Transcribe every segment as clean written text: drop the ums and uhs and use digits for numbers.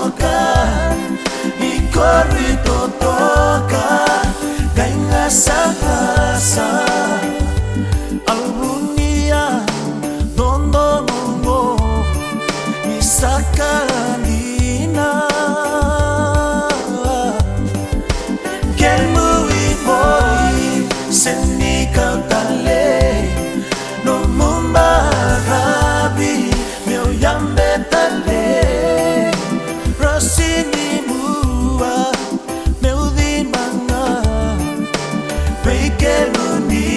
tocar y corri tocar kainga sa albunia dondo mongo isakalina kelmui bori senika tale no mumba rabi meu yambe tale rosini mua meu di manga pekeluni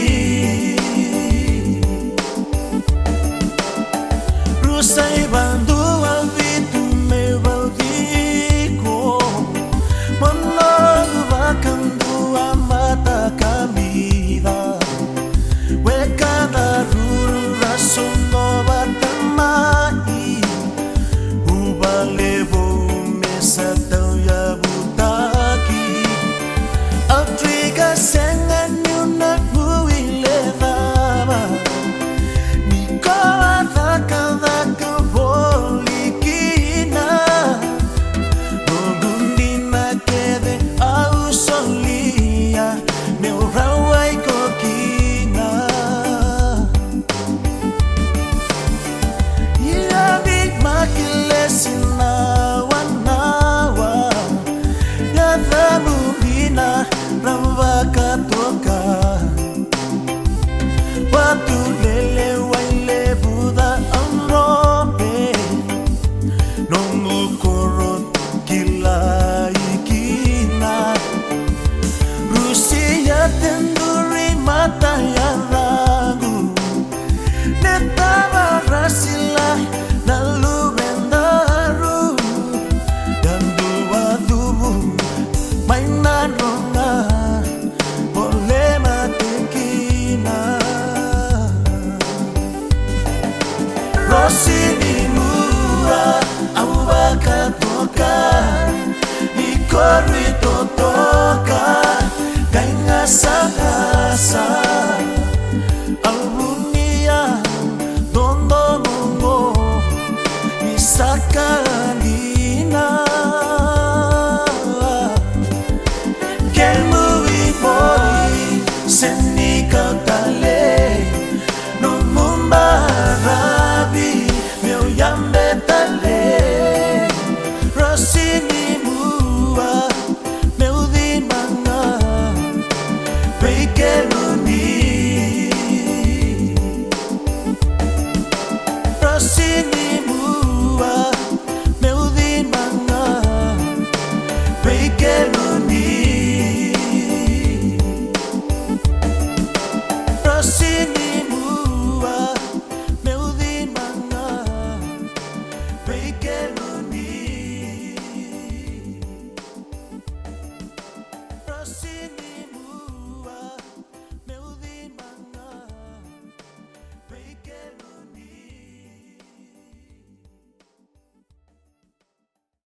rusai bandu alvitu meu baldico monog vakandu amata kamida wekana ruru rasuno batamai ubalevo mesa tau ya butaki altriga sengan yuna huile dava nikola daka bolikina nogundina kede au solia meu rawai kokina yadi makilesina wanawa yadhamurina rawaka toka watu lele waile buda amrobe nongukoro kila ikina Rusia tenduri mata ya ragu netaba rasila nalu bendaru dan dua tubu mainan ronga boleh matekina Rosini mua au bakatoka ni corri toka kainga sa albunia dondo mongo isakalina kelmui bori senika tale